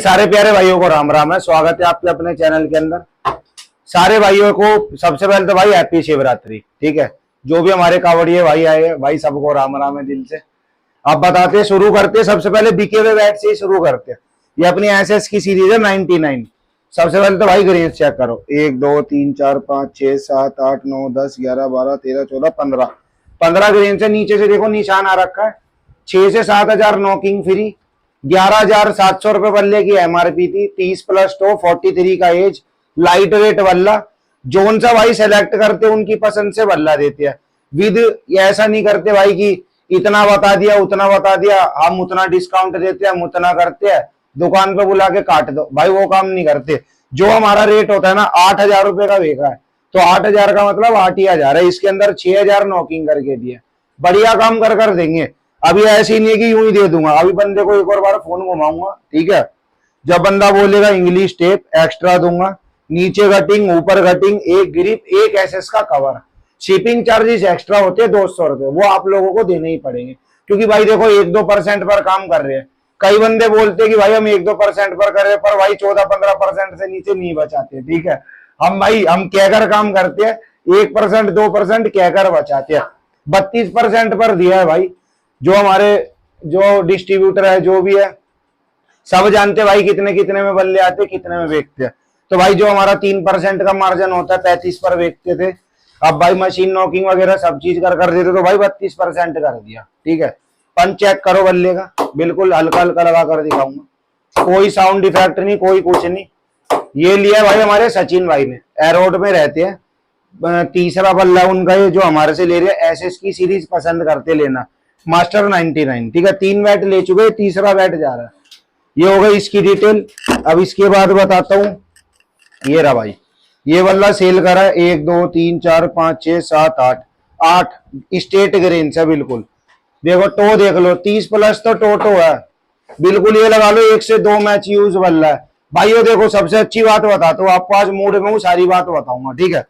सारे प्यारे भाइयों को राम राम है। स्वागत है आपके अपने चैनल के अंदर। सारे भाइयों को सबसे पहले तो भाई हैप्पी शिवरात्रि। ठीक है, जो भी हमारे कावड़िए भाई आए हैं भाई सबको राम राम है दिल से। अब बताते शुरू करते, सबसे पहले बिके हुए बैट से ही शुरू करते हैं। ये अपनी एसएस की सीरीज है 99। सबसे पहले तो भाई ग्रेन्स चेक करो, 1 2 3 4 5 6 7 8 9 10 11 12 13 14 15 ग्रेन से नीचे से देखो निशान आ रखा है। 6 से 7,000 नॉकिंग फ्री, 11,700 रुपए बल्ले की एमआरपी थी। 30 प्लस तो 43 का एज, लाइट वेट बल्ला। जोन सा भाई सेलेक्ट करते उनकी पसंद से बल्ला देते हैं। विद ऐसा नहीं करते भाई कि इतना बता दिया उतना बता दिया, हम उतना डिस्काउंट देते हैं हम उतना करते हैं, दुकान पे बुला के काट दो भाई, वो काम नहीं करते। जो हमारा रेट होता है ना 8,000 रुपए का बेचा है, तो 8,000 का मतलब 8,000 है। इसके अंदर 6,000 नॉकिंग करके दिए, बढ़िया काम कर देंगे। अभी ऐसी नहीं है कि यूं ही दे दूंगा, अभी बंदे को एक और बार फोन घुमाऊंगा। ठीक है, जब बंदा बोलेगा इंग्लिश टेप एक्स्ट्रा दूंगा, नीचे कटिंग ऊपर कटिंग, एक ग्रिप एक एसएस का कवर। शिपिंग चार्जेस एक्स्ट्रा होते हैं 200 रुपए, वो आप लोगों को देने ही पड़ेंगे। क्योंकि भाई देखो 1-2% पर काम कर रहे हैं। कई बंदे बोलते हैं कि भाई हम 1-2% पर कर रहे हैं, पर भाई 14-15% से नीचे नहीं बचाते। ठीक है, हम कहकर काम करते हैं, 1% 2% कहकर बचाते हैं। 32% पर दिया है भाई। जो हमारे जो डिस्ट्रीब्यूटर है जो भी है सब जानते भाई कितने कितने में बल्ले आते कितने में बेचते हैं। तो भाई जो हमारा 3% का मार्जिन होता है 35 पर बेचते थे, अब भाई मशीन नॉकिंग वगैरह सब चीज कर देते तो भाई 32% कर दिया। ठीक है, पंच चेक करो बल्ले का, बिल्कुल हल्का हल्का लगा कर दिखाऊंगा, कोई साउंड इफेक्ट नहीं कोई कुछ नहीं। ये लिया भाई हमारे सचिन भाई ने, एरोड में रहते हैं। तीसरा बल्ला उनका ये जो हमारे से ले रहे हैं, एसएस की सीरीज पसंद करते लेना, मास्टर 99। ठीक है, 3 बैट ले चुके, तीसरा बैट जा रहा है। ये हो गई इसकी डिटेल। अब इसके बाद बताता हूं, ये रहा भाई, ये बल्ला सेल करा है 1 2 3 4 5 6 7 8 स्टेट ग्रेन है बिल्कुल। देखो टो देख लो, 30 प्लस तो टो है बिल्कुल। ये लगा लो 1 से 2 मैच यूज बल्ला है भाई। ये देखो सबसे अच्छी बात बताता हूँ आपको, आज मूड में हूँ सारी बात बताऊंगा। ठीक है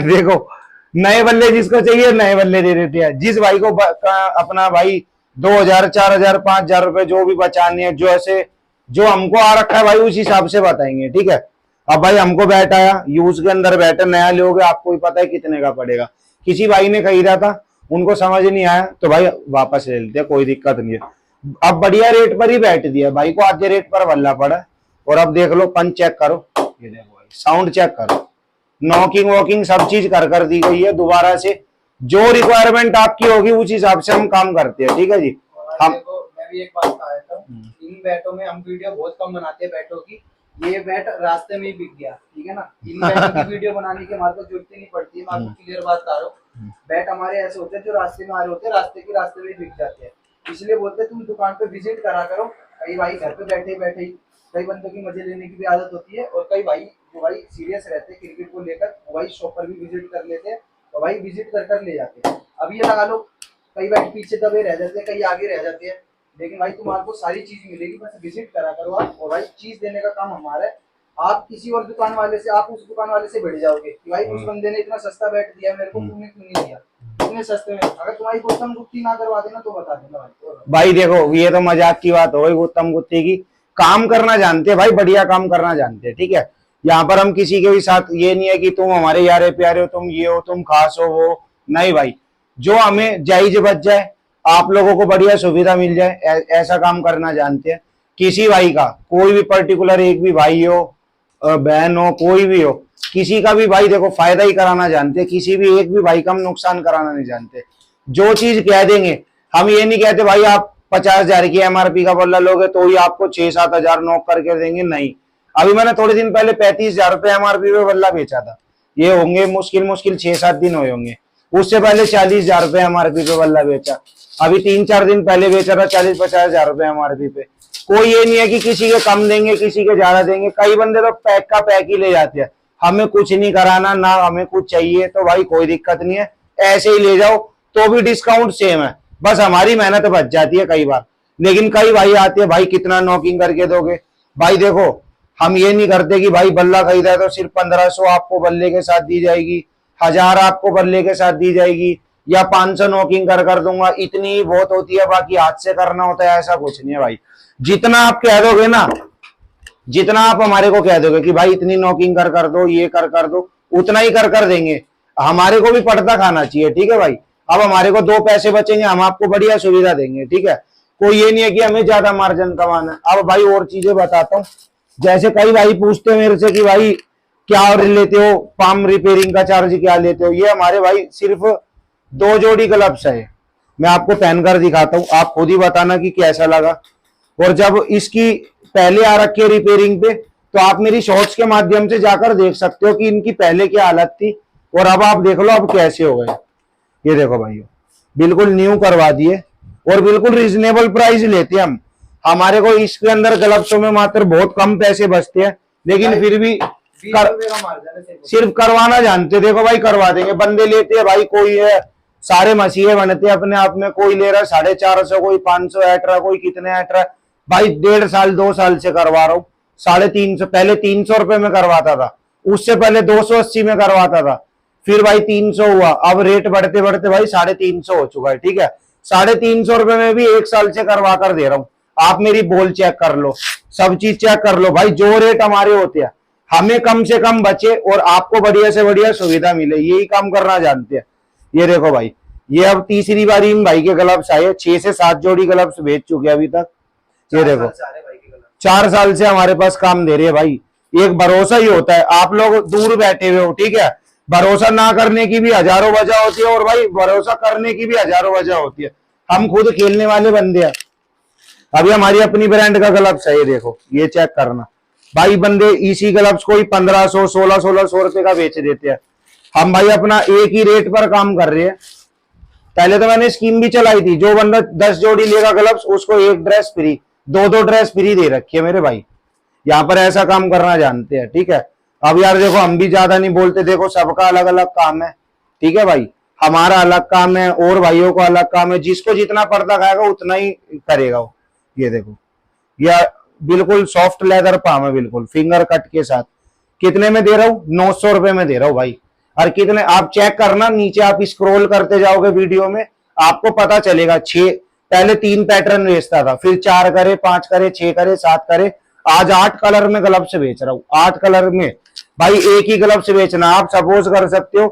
देखो नए बल्ले जिसको चाहिए नए बल्ले दे देते हैं। जिस भाई को अपना भाई 2,000 4,000 5,000 रुपए जो भी बचाने हैं, जो ऐसे जो हमको आ रखा है भाई उस हिसाब से बताएंगे। ठीक है, अब भाई हमको बैठ आया, यूज के अंदर बैठे नया लोगे, आपको ही पता है कितने का पड़ेगा। किसी भाई ने खरीदा था, उनको समझ नहीं आया तो भाई वापस ले लेते, कोई दिक्कत नहीं है। अब बढ़िया रेट पर ही बैठ दिया भाई को, आधे रेट पर बल्ला पड़ा। और अब देख लो पंच चेक करो, ये देखो भाई साउंड चेक करो, नॉकिंग वॉकिंग सब चीज कर दी गई है। दोबारा से जो रिक्वायरमेंट आपकी होगी उस हिसाब से हम काम करते हैं। ठीक है जी। हम मैं भी एक बात कह रहा हूँ, इन बैटों में हम वीडियो बहुत कम बनाते हैं बैटों की। ये बैट रास्ते में ही बिक गया, ठीक है ना। इन बैटों की वीडियो बनाने की हमारे को जरूरत नहीं पड़ती है। मैं आपको क्लियर बात बता रहा हूँ, बैट हमारे ऐसे होते हैं जो रास्ते में आ रहे होते हैं, रास्ते में ही बिक जाते हैं। इसलिए बोलते हैं तुम दुकान पे विजिट करा करो। कई भाई घर पे बैठे ही कई बंदों की मजे लेने की भी आदत होती है, और कई भाई जो भाई सीरियस रहते हैं क्रिकेट को लेकर, वो भाई शॉप पर भी विजिट कर लेते हैं, तो भाई विजिट कर ले जाते हैं। अब ये लगा लो कई भाई पीछे दबे रह जाते हैं, कई आगे रह जाते हैं, लेकिन भाई तुम्हारे को सारी चीज मिलेगी, बस विजिट करा करो आप। और भाई चीज देने का काम हमारा है। आप किसी और दुकान वाले से, आप उस दुकान वाले से बढ़ जाओगे कि भाई उस बंदे ने इतना सस्ता बैठ दिया मेरे को, तुमने क्यों नहीं दिया इतने सस्ते में। अगर तुम्हारी गौतम गुप्ती ना करवा देना तो बता देना भाई। देखो ये तो मजाक की बात हो गई गौतम गुप्ती की, काम करना जानते हैं भाई, बढ़िया काम करना जानते हैं। ठीक है, यहाँ पर हम किसी के भी साथ ये नहीं है कि तुम हमारे यारे प्यारे हो, तुम ये हो तुम खास हो वो नहीं भाई। जो हमें जायज बच जाए, आप लोगों को बढ़िया सुविधा मिल जाए, ऐसा काम करना जानते हैं। किसी भाई का कोई भी पर्टिकुलर एक भी भाई हो बहन हो कोई भी हो, किसी का भी भाई देखो फायदा ही कराना जानते हैं, किसी भी एक भी भाई का हम नुकसान कराना नहीं जानते। जो चीज कह देंगे, हम ये नहीं कहते भाई आप 50,000 की एमआरपी का बल्ला लोगे तो ही आपको 6-7 नॉक करके देंगे, नहीं। अभी मैंने थोड़े दिन पहले 35,000 रुपए एमआरपी पे बल्ला बेचा था, ये होंगे मुश्किल 6-7 दिन हुए होंगे। उससे पहले 40,000 रुपए एमआरपी पे बल्ला बेचा, अभी 3-4 दिन पहले बेचा था 40-50,000 रुपए एमआरपी पे। कोई ये नहीं है कि किसी के कम देंगे किसी के ज्यादा देंगे। कई बंदे तो पैक का पैक ही ले जाते हैं, हमें कुछ नहीं कराना ना हमें कुछ चाहिए, तो भाई कोई दिक्कत नहीं है, ऐसे ही ले जाओ तो भी डिस्काउंट सेम है, बस हमारी मेहनत बच जाती है कई बार। लेकिन कई भाई आते हैं भाई कितना नॉकिंग करके दोगे। भाई देखो हम ये नहीं करते कि भाई बल्ला खरीदा है तो सिर्फ 1,500 आपको बल्ले के साथ दी जाएगी, 1,000 आपको बल्ले के साथ दी जाएगी, या 500 नॉकिंग कर दूंगा, इतनी ही बहुत होती है, बाकी हाथ से करना होता है, ऐसा कुछ नहीं है भाई। जितना आप कह दोगे ना जितना आप हमारे को कह दोगे कि भाई इतनी नॉकिंग कर दो, ये कर दो, उतना ही कर देंगे। हमारे को भी पर्दा खाना चाहिए, ठीक है भाई। अब हमारे को 2 पैसे बचेंगे, हम आपको बढ़िया सुविधा देंगे, ठीक है। कोई ये नहीं है कि हमें ज्यादा मार्जिन कमाना है। अब भाई और चीजें बताता हूँ, जैसे कई भाई पूछते हैं मेरे से कि भाई क्या लेते हो, पाम रिपेयरिंग का चार्ज क्या लेते हो। ये हमारे भाई सिर्फ 2 जोड़ी ग्लव्स है, मैं आपको पहनकर दिखाता हूँ, आप खुद ही बताना कि कैसा लगा। और जब इसकी पहले आ रखी है रिपेयरिंग पे, तो आप मेरी शॉर्ट्स के माध्यम से जाकर देख सकते हो कि इनकी पहले क्या हालत थी और अब आप देख लो अब कैसे हो गए। ये देखो भाइयों, बिल्कुल न्यू करवा दिए और बिल्कुल रीजनेबल प्राइस लेते हैं हम। हमारे को इसके अंदर ग्लव्सों में मात्र बहुत कम पैसे बचते हैं, लेकिन फिर भी सिर्फ करवाना जानते हैं। देखो भाई करवा देंगे, बंदे लेते हैं भाई, कोई है सारे मसीहे बनते हैं अपने आप में, कोई ले रहा है 450, कोई 500 ऐट रहा, कोई कितने ऐट रहा। भाई 1.5 साल 2 साल से करवा रहा हूँ 350, पहले 300 रुपए में करवाता था, उससे पहले 280 में करवाता था, फिर भाई 300 हुआ, अब रेट बढ़ते बढ़ते भाई 350 हो चुका है, ठीक है। 350 रुपए में भी 1 साल से करवा कर दे रहा हूँ। आप मेरी बोल चेक कर लो, सब चीज चेक कर लो भाई, जो रेट हमारे होते हैं हमें कम से कम बचे और आपको बढ़िया से बढ़िया सुविधा मिले, यही काम करना जानते हैं। ये देखो भाई, ये अब तीसरी बारी इन भाई के ग्लव्स आए, 6 से 7 जोड़ी ग्लव्स बेच चुके अभी तक। ये देखो 4 साल से हमारे पास काम दे रहे हैं भाई। एक भरोसा ही होता है, आप लोग दूर बैठे हुए हो, ठीक है, भरोसा ना करने की भी हजारों वजह होती है और भाई भरोसा करने की भी हजारों वजह होती है। हम खुद खेलने वाले बंदे हैं। अभी हमारी अपनी ब्रांड का ग्लव्स है, ये देखो, ये चेक करना भाई, बंदे इसी ग्लव्स को ही 1500 1600 रुपए का बेच देते हैं। हम भाई अपना एक ही रेट पर काम कर रहे हैं। पहले तो मैंने स्कीम भी चलाई थी, जो बंदा 10 जोड़ी लेगा ग्लव्स उसको 1 ड्रेस फ्री, 2 ड्रेस फ्री दे रखी है मेरे भाई। यहाँ पर ऐसा काम करना जानते हैं, ठीक है। अब यार देखो, हम भी ज्यादा नहीं बोलते, देखो सबका अलग अलग काम है, ठीक है भाई, हमारा अलग काम है और भाइयों को अलग काम है, जिसको जितना पर्दा खाएगा उतना ही करेगा वो। ये देखो, यह बिल्कुल सॉफ्ट लेदर पाम है, बिल्कुल फिंगर कट के साथ। कितने में दे रहा हूँ? 900 रुपए में दे रहा हूँ भाई। और कितने, आप चेक करना नीचे, आप स्क्रॉल करते जाओगे वीडियो में, आपको पता चलेगा। 6 पहले 3 पैटर्न बेचता था, फिर 4 करे, 5 करे, 6 करे, 7 करे, आज 8 कलर में ग्लव्स बेच रहा हूँ। 8 कलर में भाई एक ही ग्लव्स बेचना। आप सपोज कर सकते हो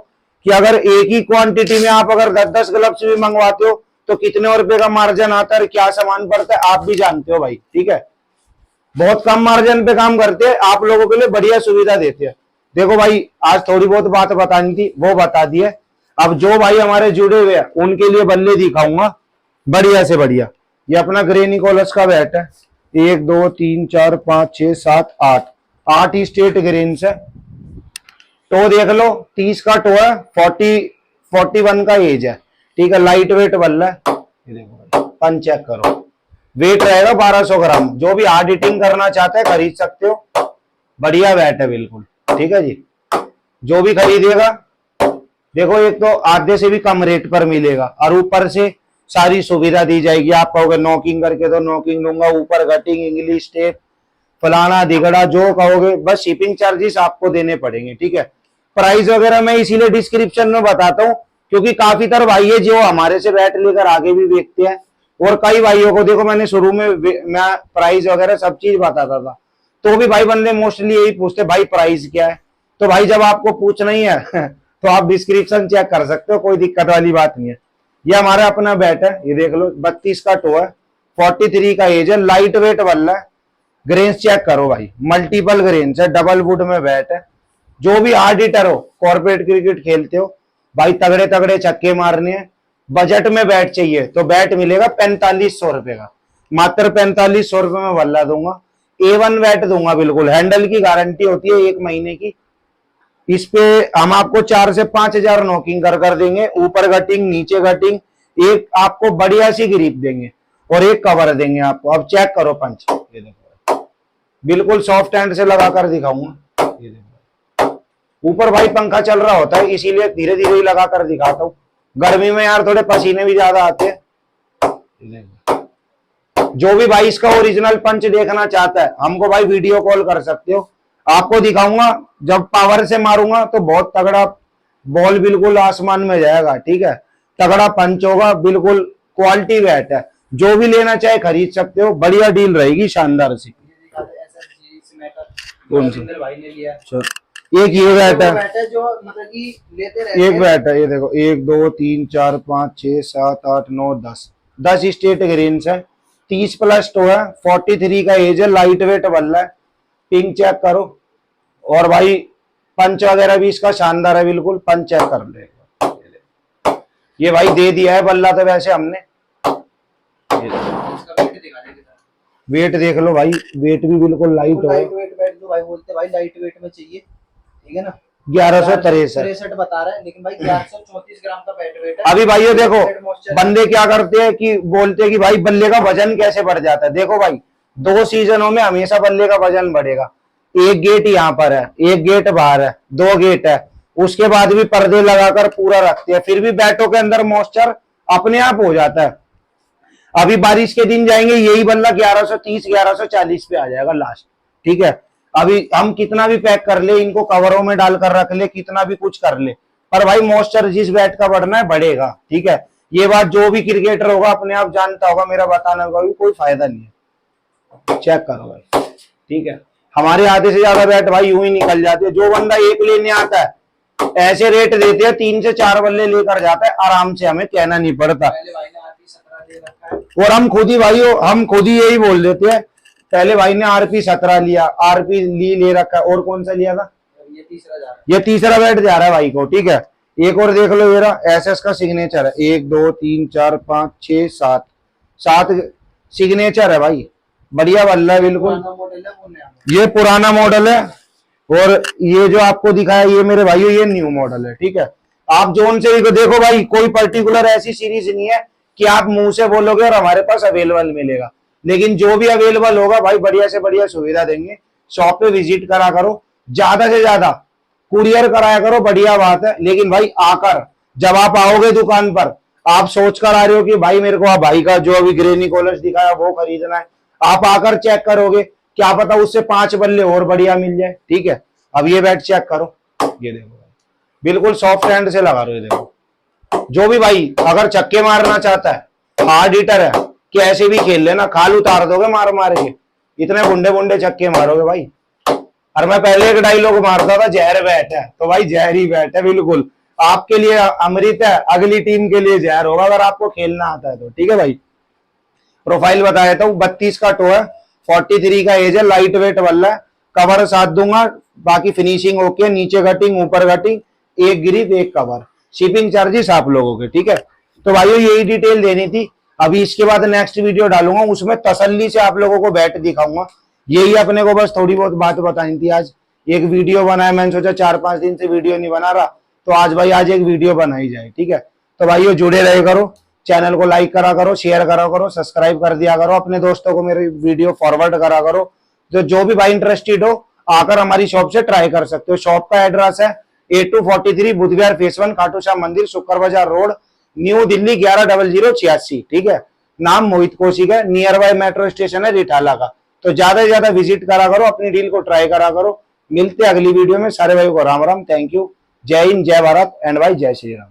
कि अगर एक ही क्वांटिटी में आप अगर 10-10 ग्लव्स भी मंगवाते हो तो कितने रुपए का मार्जिन आता है, क्या सामान पड़ता है, आप भी जानते हो भाई, ठीक है। बहुत कम मार्जिन पे काम करते हैं, आप लोगों के लिए बढ़िया सुविधा देते हैं। देखो भाई, आज थोड़ी बहुत बात बतानी थी, वो बता दी है। अब जो भाई हमारे जुड़े हुए हैं उनके लिए बल्ले दिखाऊंगा बढ़िया से बढ़िया। ये अपना ग्रे निकोलस का बैट है, 1 2 3 4 5 6 7 8 ही स्टेट ग्रेन्स है। टो देख लो, 30 का टो है, 41 का एज है, ठीक है। लाइट वेट बल्ला है, ये देखो पंच चेक करो, वेट रहेगा 1200 ग्राम। जो भी हार्ड हिटिंग करना चाहता है खरीद सकते हो, बढ़िया बैट है बिल्कुल, ठीक है जी। जो भी खरीदेगा, देखो एक तो आधे से भी कम रेट पर मिलेगा और ऊपर से सारी सुविधा दी जाएगी। आप कहोगे नॉकिंग करके तो नॉकिंग दूंगा, ऊपर कटिंग, इंग्लिश टेप, फलाना दिगड़ा, जो कहोगे, बस शिपिंग चार्जेस आपको देने पड़ेंगे, ठीक है। प्राइस वगैरह मैं इसीलिए डिस्क्रिप्शन में बताता हूँ, क्योंकि काफी तरह भाई है जो हमारे से बैट लेकर आगे भी बेचते हैं। और कई भाइयों को देखो, मैंने शुरू में मैं प्राइस वगैरह सब चीज बताता था, तो भी भाई बंदे मोस्टली यही पूछते भाई प्राइस क्या है। तो भाई जब आपको पूछना ही है तो आप डिस्क्रिप्शन चेक कर सकते हो, कोई दिक्कत वाली बात नहीं है। ये हमारा अपना बैट है, ये देख लो, 32 का टो है, 43 का एज है, लाइट वेट वाला है। ग्रेन्स चेक करो भाई, मल्टीपल ग्रेन्स है, डबल वुड में बैट है। जो भी हार्ड हिटर हो, कॉर्पोरेट क्रिकेट खेलते हो भाई, तगड़े तगड़े छक्के मारने हैं, बजट में बैट चाहिए तो बैट मिलेगा 4500 रुपए का, मात्र 4500 रुपए में बल्ला दूंगा। A1 बैट दूंगा, बिल्कुल हैंडल की गारंटी होती है 1 महीने की। इस पे हम आपको 4 से 5000 नॉकिंग कर देंगे, ऊपर कटिंग, नीचे कटिंग, एक आपको बढ़िया सी ग्रिप देंगे और एक कवर देंगे आपको। अब चेक करो पंच, ये देखो बिल्कुल सॉफ्ट हैंड से लगा कर दिखाऊंगा। ये देखो ऊपर भाई पंखा चल रहा होता है, इसीलिए धीरे धीरे ही लगा कर दिखाता हूँ। गर्मी में यार थोड़े पसीने भी ज्यादा आते हैं। जो भी भाई इसका ओरिजिनल पंच देखना चाहता है, हमको भाई वीडियो कॉल कर सकते हो, आपको दिखाऊंगा। जब पावर से मारूंगा तो बहुत तगड़ा बॉल बिल्कुल आसमान में जाएगा, ठीक है, तगड़ा पंच होगा, बिल्कुल क्वालिटी बैट है। जो भी लेना चाहे खरीद सकते हो, बढ़िया डील रहेगी, शानदार सी। कौन सा? जिंदल भाई ने लिया है। अच्छा, एक ये बैट है, बैट है जो मतलब कि लेते रहते एक हैं। बैट है, ये देखो 1 2 3 4 5 6 7 8 9 10 स्टेट ग्रेन्स है, 30 प्लस तो है, 43 का एज है, लाइट वेट बल्ला है, पिंक चेक करो। और भाई पंच वगैरह भी इसका शानदार है, बिल्कुल पंच चेक कर ले। ये भाई दे दिया है बल्ला तो वैसे हमने। इसका वेट दिखा देंगे सर। वेट देख लो भाई, वेट भी बिल्कुल लाइट हो, लाइट वेट बैट जो भाई बोलते हैं भाई लाइट वेट में चाहिए, ठीक है ना। 1163। बता रहा है, लेकिन भाई 1134 ग्राम का बैट वेट है। अभी भाई ये देखो Weight moisture बंदे क्या करते हैं कि बोलते हैं कि भाई बल्ले का वजन कैसे बढ़ जाता है। देखो भाई 2 सीजनों में हमेशा बल्ले का वजन बढ़ेगा। एक गेट यहाँ पर है, एक गेट बाहर है, 2 गेट है, उसके बाद भी पर्दे लगाकर पूरा रखते हैं, फिर भी बैटों के अंदर मॉइस्चर अपने आप हो जाता है। अभी बारिश के दिन जाएंगे, यही बल्ला 1130 1140 पे आ जाएगा लास्ट, ठीक है। अभी हम कितना भी पैक कर ले, इनको कवरों में डालकर रख ले, कितना भी कुछ कर ले, पर भाई मॉइस्चर जिस बैट का बढ़ना है बढ़ेगा, ठीक है। ये बात जो भी क्रिकेटर होगा अपने आप जानता होगा, मेरा बताने का भी कोई फायदा नहीं है। चेक करो भाई, ठीक है। हमारे आधे से ज्यादा बैट भाई यूं ही निकल जाते हैं। जो बंदा एक लेने आता है ऐसे रेट देते हैं, 3 से 4 बल्ले लेकर जाता है आराम से, हमें कहना नहीं पड़ता। पहले भाई ने आरपी 17 दे रखा है। और हम खुद ही भाई, हम खुद ही यही बोल देते हैं, पहले भाई ने आरपी 17 लिया, आरपी ले रखा है, और कौन सा लिया था, ये तीसरा जा रहा है। ये तीसरा बैट जा रहा है भाई को, ठीक है। एक और देख लो, ये रहा एसएस का सिग्नेचर है, 1 2 3 4 5 6 7 सिग्नेचर है भाई, बढ़िया बल्ला है बिल्कुल। पुराना मॉडल है वो नया। ये पुराना मॉडल है, और ये जो आपको दिखाया ये मेरे भाइयों ये न्यू मॉडल है, ठीक है। आप जोन से भी देखो भाई, कोई पर्टिकुलर ऐसी सीरीज नहीं है कि आप मुंह से बोलोगे और हमारे पास अवेलेबल मिलेगा, लेकिन जो भी अवेलेबल होगा भाई बढ़िया से बढ़िया सुविधा देंगे। शॉप पे विजिट करा करो, ज्यादा से ज्यादा कुरियर कराया करो, बढ़िया बात है। लेकिन भाई आकर, जब आप आओगे दुकान पर, आप सोच कर आ रहे हो कि भाई मेरे को भाई का जो अभी ग्रेनी कॉलर्स दिखाया वो खरीदना है, आप आकर चेक करोगे, क्या पता उससे 5 बल्ले और बढ़िया मिल जाए, ठीक है। अब ये बैट चेक करो, ये देखो बिल्कुल सॉफ्ट हैंड से लगा रहे हो, ये देखो। जो भी भाई अगर छक्के मारना चाहता है, हार्ड हिटर है, कि ऐसे भी खेल लेना, खाल उतार दोगे मार मार के, इतने बुंडे बुंडे छक्के मारोगे भाई। और मैं पहले एक डायलॉग मारता था, जहर बैट है, तो भाई जहर ही बैट है बिल्कुल। आपके लिए अमृत है, अगली टीम के लिए जहर होगा, अगर आपको खेलना आता है तो, ठीक है भाई। प्रोफाइल बताया था, 32 का टो है, 43 का एज है, लाइट वेट बल्ला है, कवर साथ दूंगा, बाकी फिनिशिंग ओके, नीचे कटिंग ऊपर कटिंग, एक ग्रिप एक कवर, शिपिंग चार्जेस आप लोगों के, ठीक है। तो भाइयों यही डिटेल देनी थी। अभी इसके बाद नेक्स्ट वीडियो डालूंगा, उसमें तसल्ली से आप लोगों को बैट दिखाऊंगा। यही अपने को बस थोड़ी बहुत बात बतानी थी आज। एक वीडियो बनाया, मैंने सोचा 4-5 दिन से वीडियो नहीं बना रहा, तो आज भाई आज एक वीडियो बनाई जाए, ठीक है। तो भाइयों जुड़े रहे करो, चैनल को लाइक करा करो, शेयर करा करो, सब्सक्राइब कर दिया करो, अपने दोस्तों को मेरी वीडियो फॉरवर्ड करा करो। तो जो भी भाई इंटरेस्टेड हो आकर हमारी शॉप से ट्राई कर सकते हो। शॉप का एड्रेस है A243 बुधविहार फेस 1 खाटू श्याम मंदिर, शुक्र बाजार रोड, न्यू दिल्ली 110086, ठीक है। नाम मोहित कौशिक है, नियर बाय मेट्रो स्टेशन है रिठाला का। तो ज्यादा से ज्यादा विजिट करा करो, अपनी डील को ट्राई करा करो। मिलते हैं अगली वीडियो में, सारे भाई को राम राम, थैंक यू, जय हिंद, जय भारत एंड भाई जय श्री राम।